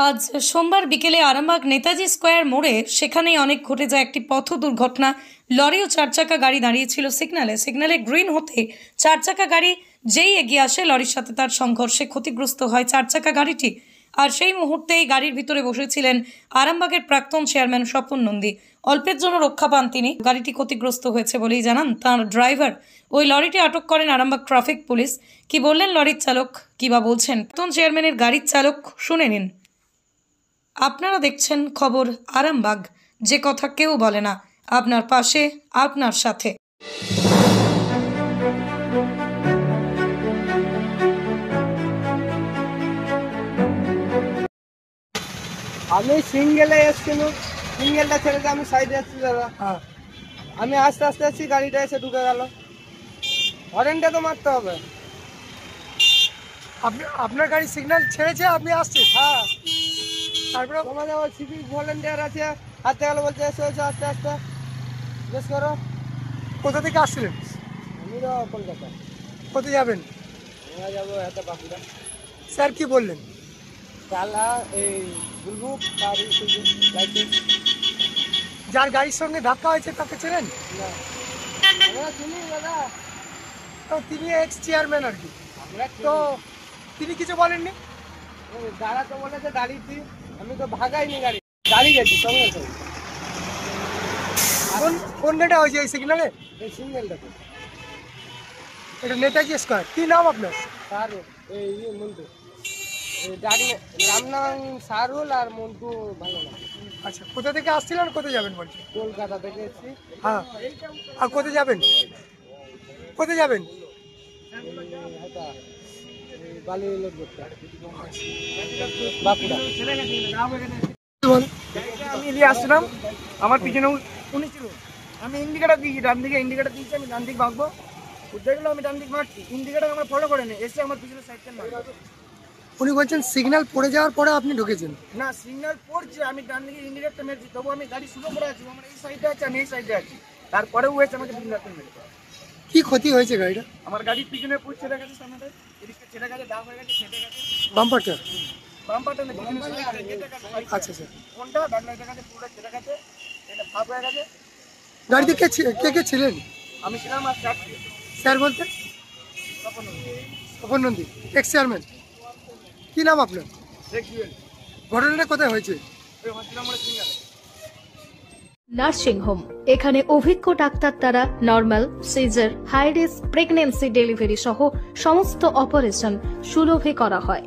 আজ সোমবার বিকেলে আরামবাগ নেতাজি স্কোয়ার মোড়ে সেখানেই অনেক ঘটে যায় একটি পথ দুর্ঘটনা। লরি ও চারচাকা গাড়ি দাঁড়িয়েছিল সিগন্যালে গ্রিন হতে চারচাকা গাড়ি যেই এগিয়ে আসে লরির সাথে তার সংঘর্ষে ক্ষতিগ্রস্ত হয় চারচাকা গাড়িটি। আর সেই মুহূর্তেই গাড়ির ভিতরে বসেছিলেন আরামবাগের প্রাক্তন চেয়ারম্যান স্বপন নন্দী। অল্পের জন্য রক্ষা পান তিনি। গাড়িটি ক্ষতিগ্রস্ত হয়েছে বলেই জানান তার ড্রাইভার। ওই লরিটি আটক করেন আরামবাগ ট্রাফিক পুলিশ। কি বললেন লরির চালক, কিবা বলছেন প্রাক্তন চেয়ারম্যানের গাড়ির চালক, শুনে নিন। আপনারা দেখছেন খবর আরামবাগ, যে কথা কেউ বলে না, আপনার পাশে, আপনার সাথে। আমি সিঙ্গেলে এসেছিলাম, সিঙ্গেলটা ছেড়ে আমি সাইডে আসছি দাদা। আমি আস্তে আস্তে আসছি, গাড়িটা এসে ঢুকে গেল। হরেনটা তো মারতে হবে। আপনার গাড়ি সিগন্যাল ছেড়েছে, আপনি আসছেন? হ্যাঁ, তারপরে তোমাদের ওই সিভিক ভলেন্টিয়ার আছে, হাঁটতে গেল, বলছে এসো এসো আস্তে আস্তে বেশ করো। কোথা থেকে আসছিলেন? আমি তো কলকাতা। কোথায় যাবেন? আমরা যাবো একটা বাঁকুড়া। স্যার কি বললেন? চালা এই বুলবু গাড়ি লাইসেন্স। যার গাড়ির সঙ্গে ধাক্কা হয়েছে তাকে চেনেন? না, আমরা চিনি দাদা। তো তিনি এক্স চেয়ারম্যান আর কি, আমরা তো তিনি কিছু বলেননি? দাঁড়া তো বলেছে দাঁড়িয়েছি, আমি তো ভাগাইনি গাড়ি, দাঁড়িয়ে গেছি সঙ্গে সঙ্গে। কোন গেটে হয়েছে এই সিগন্যালে? এই সিঙ্গেলটাতে। এটা নেতাজি স্কোয়ার। কি নাম আপনার? সারুল, এই মন্টু, নাম সারুল আর মন্টু ভালো না। আচ্ছা, কোথা থেকে আসছিলেন আর কোথায় যাবেন বলছেন? কলকাতা থেকে এসেছি। হ্যাঁ, আর কোথায় যাবেন? কোথায় যাবেন? বালি লোড করতে বাঁকুড়া। আমি এদিকে আসছিলাম, আমার পিছনে উনি ছিল। আমি ইন্ডিকেটার দিয়েছি, ডান দিকে ইন্ডিকেটার দিয়েছি, আমি ডান দিক ভাগবো, দেখলো আমি ডান দিক মারছি, ইন্ডিকেটার আমার ফলো করে নেই, এসে আমার পিছনে সাইড মারল। উনি বলছেন সিগন্যাল পড়ে যাওয়ার পরে আপনি ঢুকেছেন? না, সিগন্যাল পড়ছে, আমি ডান দিকে ইন্ডিকেটরটা মেরেছি, তবু আমি গাড়ি শুরু করে আছি, আমার এই সাইডে আছে, আমি এই সাইডে আছি, তারপরেও হয়েছে আমাকে সিগন্যালটা মেরেছে। কি ক্ষতি হয়েছে গাড়িটা? আমার গাড়ির পিছনে পুরো ছেড়ে গেছে, সামনেটা এদিকটা ছেড়ে গেছে, ডাউন হয়ে গেছে, ফেটে গেছে। বাম্পারটা? বাম্পারটা না, আচ্ছা স্যার, কোনটা ব্যাকলাইটের কাছে পুরো ছেড়ে গেছে, এটা ফাঁপ হয়ে গেছে। গাড়িতে কে কে ছিলেন? আমি ছিলাম আর স্যার। স্যার বলতে? Swapan Nandi, ex chairman. কি নাম আপনার? ঘটনাটা কোথায় হয়েছে? নার্সিং হোম, এখানে অভিজ্ঞ ডাক্তার দ্বারা normal, caesar, high risk pregnancy, delivery সহ সমস্ত অপারেশন সুলভে করা হয়।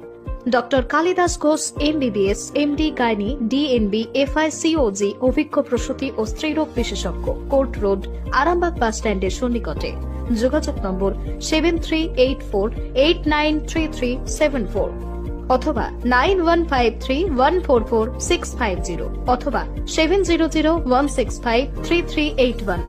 Doctor Kalidas Ghosh MBBS, MD gynae, DNB, FICOG, অভিজ্ঞ প্রসূতি ও স্ত্রীরোগ বিশেষজ্ঞ, কোর্ট রোড, আরামবাগ বাস স্ট্যান্ডের সন্নিকটে। যোগাযোগ নম্বর 7384893374 অথবা 9153144650 অথবা 7001653381।